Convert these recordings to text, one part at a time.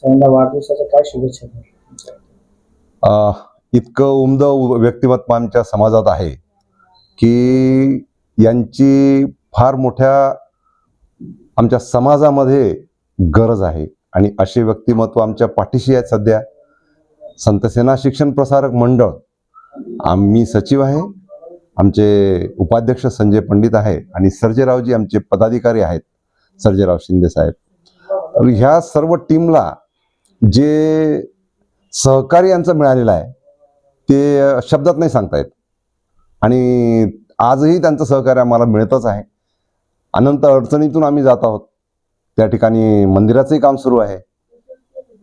सगळ्यांना वाढदिवसाच्या काय शुभेच्छा द्याल? इतकं उमद व्यक्तिमत्व आमच्या समाजात आहे की यांची फार मोठ्या आमच्या समाजामध्ये गरज आहे आणि असे व्यक्तिमत्व आमच्या पाठीशी आहेत सध्या. संतसेना शिक्षण प्रसारक मंडळ आम्ही सचिव आहे, आमचे उपाध्यक्ष संजय पंडित आहे आणि सर्जेरावजी आमचे पदाधिकारी आहेत, सर्जेराव शिंदे साहेब. तर ह्या सर्व टीमला जे सहकार्य यांचं मिळालेलं आहे ते शब्दात नाही सांगता येत आणि आजही त्यांचं सहकार्य आम्हाला मिळतच आहे. अनंत अडचणीतून आम्ही जात आहोत. त्या ठिकाणी मंदिराचंही काम सुरू आहे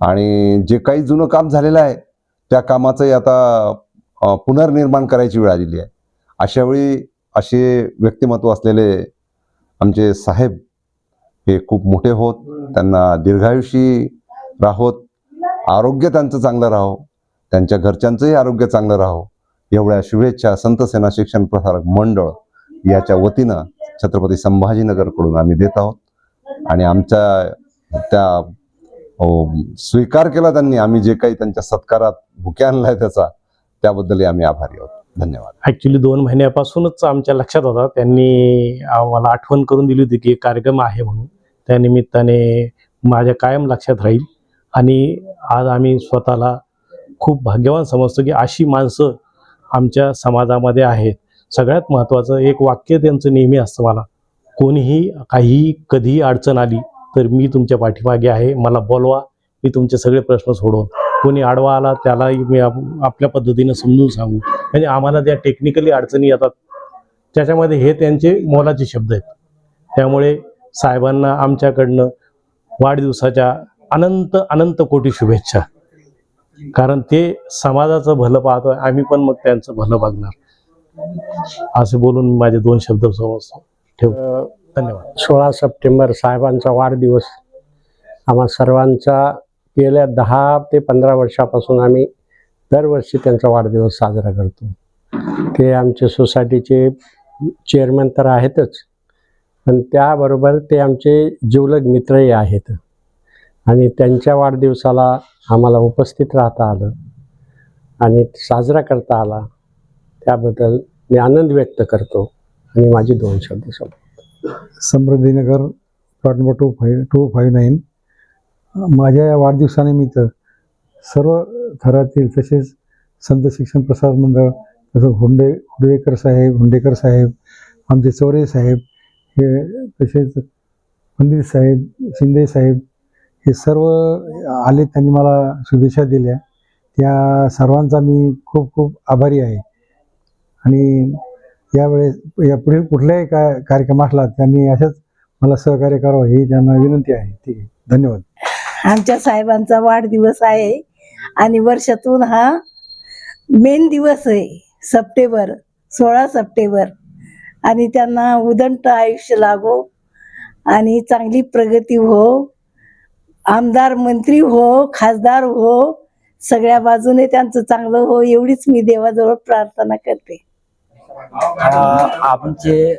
आणि जे काही जुनं काम झालेलं आहे त्या कामाचंही आता पुनर्निर्माण करायची वेळ आलेली आहे. अशा वेळी असे व्यक्तिमत्व असलेले आमचे साहेब हे खूप मोठे होत, त्यांना दीर्घायुषी राहोत, आरोग्य त्यांचं चांगलं राहो, त्यांच्या घरच्यांचंही आरोग्य चांगलं राहो एवढ्या शुभेच्छा संतसेना शिक्षण प्रसारक मंडळ याच्या वतीनं छत्रपती संभाजीनगरकडून आम्ही देत आहोत. आणि आमच्या त्या स्वीकार केला त्यांनी, आम्ही जे काही त्यांच्या सत्कारात भुक्या आणलाय त्याबद्दलही आम्ही आभारी आहोत. धन्यवाद. ॲक्च्युली 2 महिन्यापासूनच आमच्या लक्षात होता, त्यांनी आम्हाला आठवण करून दिली होती की कार्यक्रम आहे म्हणून. त्या निमित्ताने माझ्या कायम लक्षात राहील आणि आज आम्ही स्वतःला खूप भाग्यवान समजतो की अशी माणसं आमच्या समाजामध्ये आहेत. सगळ्यात महत्त्वाचं एक वाक्य त्यांचं नेहमी असतं, मला कोणीही काहीही कधीही अडचण आली तर मी तुमच्या पाठीमागे आहे, मला बोलवा, मी तुमचे सगळे प्रश्न सोडवून. कोणी आडवा आला त्यालाही मी आपल्या पद्धतीनं समजून सांगू. म्हणजे आम्हाला ज्या टेक्निकली अडचणी येतात त्याच्यामध्ये हे त्यांचे मोलाचे शब्द आहेत. त्यामुळे साहेबांना आमच्याकडनं वाढदिवसाच्या अनंत अनंत कोटी शुभेच्छा. कारण ते समाजाचं भलं पाहतोय, आम्ही पण मग त्यांचं भलं बघणार. असे बोलून मी माझे 2 शब्द समजतो ठेव. धन्यवाद. 16 सप्टेंबर साहेबांचा वाढदिवस आम्हा सर्वांचा गेल्या 10 ते 15 वर्षापासून आम्ही दरवर्षी त्यांचा वाढदिवस साजरा करतो. ते आमचे सोसायटीचे चेअरमन तर आहेतच, पण त्याबरोबर ते आमचे जिवलग मित्रही आहेत आणि त्यांच्या वाढदिवसाला आम्हाला उपस्थित राहता आलं आणि साजरा करता आला त्याबद्दल मी आनंद व्यक्त करतो आणि माझी 2 शब्द संपवतो. समृद्धीनगर प्लॉट नंबर 259 माझ्या या वाढदिवसानिमित्त सर्व थरातील तसेच संत शिक्षण प्रसार मंडळ, तसं हुंडेकर साहेब, आमचे चौरे साहेब, हे तसेच पंडित साहेब, शिंदे साहेब, हे सर्व आले, त्यांनी मला शुभेच्छा दिल्या. त्या सर्वांचा मी खूप खूप आभारी आहे आणि यावेळेस यापुढे कुठल्याही कार्यक्रम असला त्यांनी अशाच मला सहकार्य करावं ही त्यांना विनंती आहे. ठीक आहे, धन्यवाद. आमच्या साहेबांचा वाढदिवस आहे आणि वर्षातून हा मेन दिवस आहे, 16 सप्टेंबर, आणि त्यांना उदंड आयुष्य लाभो आणि चांगली प्रगती हो, आमदार मंत्री हो, खासदार हो, सगळ्या बाजूने त्यांचं चांगलं हो एवढीच मी देवाजवळ प्रार्थना करते. आमचे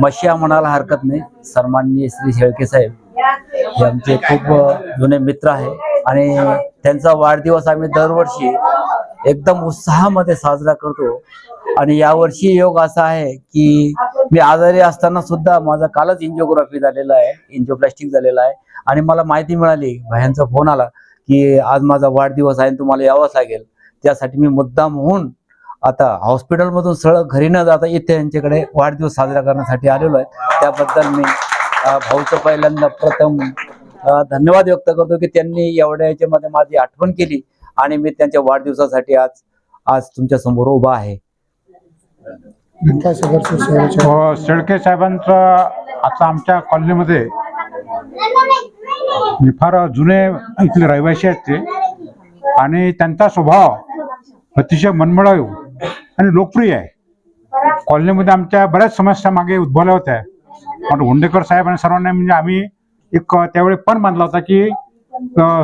मशिया म्हणायला हरकत नाही, सन्माननीय श्री शेळके साहेब हे आमचे खूप जुने मित्र आहे आणि त्यांचा वाढदिवस आम्ही दरवर्षी एकदम उत्साहामध्ये साजरा करतो. आणि यावर्षी योग असा आहे की मी आजारी असताना सुद्धा माझा कालच एंजिओग्राफी झालेला आहे, एंजिओप्लास्टिक झालेला आहे आणि मला माहिती मिळाली, भायांचा फोन आला की आज माझा वाढदिवस आहे तुम्हाला यावंच लागेल. त्यासाठी मी मुद्दाम होऊन आता हॉस्पिटलमधून सरळ घरी न जाता इथे यांच्याकडे वाढदिवस साजरा करण्यासाठी आलेलो आहे. त्याबद्दल मी भाऊचं पहिल्यांदा प्रथम धन्यवाद व्यक्त करतो की त्यांनी एवढ्या याच्यामध्ये माझी आठवण केली आणि मी त्यांच्या वाढदिवसासाठी आज तुमच्या समोर उभा आहे. शेळके साहेबांचा आता आमच्या कॉलनीमध्ये फार जुने इथले रहिवासी आहेत ते आणि त्यांचा स्वभाव अतिशय मनमिळाऊ आणि लोकप्रिय आहे. कॉलनीमध्ये आमच्या बऱ्याच समस्या मागे उद्भवल्या होत्या. हुंडेकर साहेब आणि सर्वांना म्हणजे आम्ही एक त्यावेळी पण मानला होता की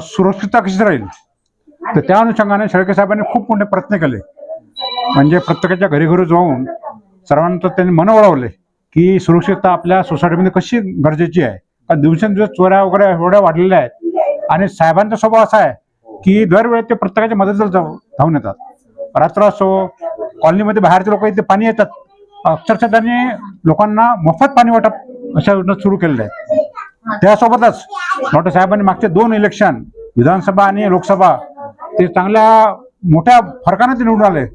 सुरक्षितता कशी राहील, तर त्या अनुषंगाने शेळके साहेबांनी खूप मोठे प्रयत्न केले. म्हणजे प्रत्येकाच्या घरी घरी जाऊन सर्वांचं त्यांनी मन वळवले की सुरक्षितता आपल्या सोसायटीमध्ये कशी गरजेची आहे. कारण दिवसेंदिवस चोऱ्या वगैरे एवढ्या वाढलेल्या आहेत आणि साहेबांचा स्वभाव असा आहे की दरवेळेस ते प्रत्येकाच्या मदतीला धावून येतात. रात्र असो, कॉलनीमध्ये बाहेरचे लोक इथे पाणी येतात, अक्षरशः त्यांनी लोकांना मोफत पाणी वाटप अशा योजना सुरू केलेल्या आहेत. त्यासोबतच डॉक्टर साहेबांनी मागचे 2 इलेक्शन विधानसभा आणि लोकसभा ते चांगल्या मोठ्या फरकाने ते निवडून आले.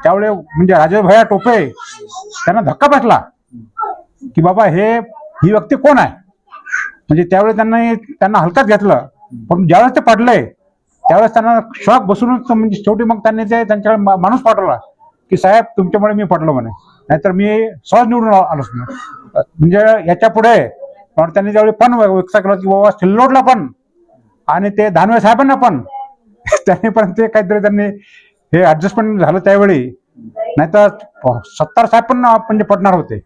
त्यावेळी म्हणजे राजेशभैया टोपे त्यांना धक्का बसला की बाबा ही व्यक्ती कोण आहे. म्हणजे त्यावेळी त्यांना हलकाच घेतलं. पण ज्यावेळेस ते पडले त्यावेळेस त्यांना शॉक बसूनच म्हणजे शेवटी मग त्यांनी त्यांच्याकडे माणूस पाठवला की साहेब तुमच्यामुळे मी पडलो म्हणे, नाहीतर मी सहज निवडून आलोच नाही. म्हणजे याच्या पुढे त्यांनी त्यावेळी पण व्यक्त केलं की बाबा सिल्लोडला पण आणि ते दानवे साहेबांना पण त्यांनी पण ते काहीतरी त्यांनी हे ऍडजस्टमेंट झालं त्यावेळी, नाहीतर 70 साहेब पण म्हणजे पडणार होते.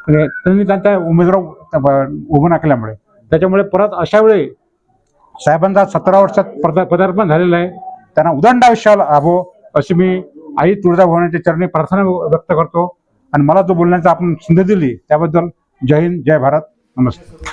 त्यांनी त्यांचा उमेदवार उभं नाकल्यामुळे. त्याच्यामुळे परत अशा वेळी साहेबांचा 17 वर्षात पदार्पण झालेलं आहे. त्यांना उदंड आयुष्य लाभो अशी मी आई तुळजाभवानीच्या चरणी प्रार्थना व्यक्त करतो. आणि मला जो बोलण्याचा आपण संधी दिली त्याबद्दल जय हिंद, जय भारत, नमस्कार.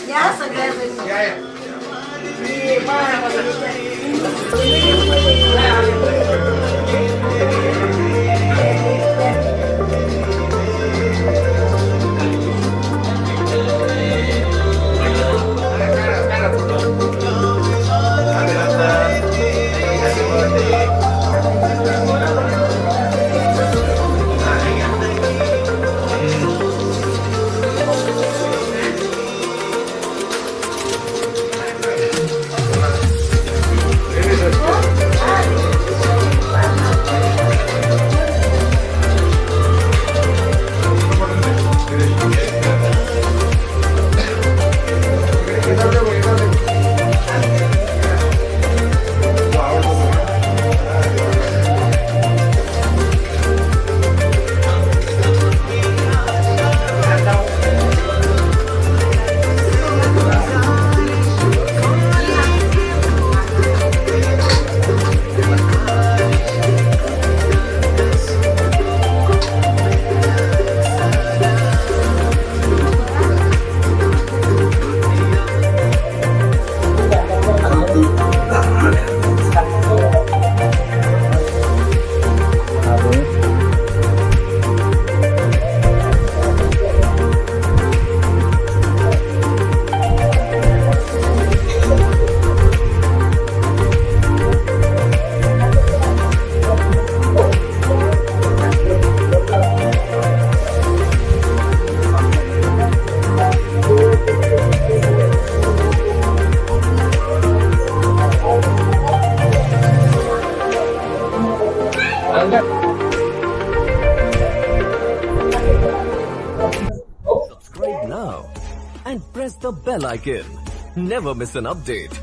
या सगळ्या Subscribe now and press the bell icon. Never miss an update.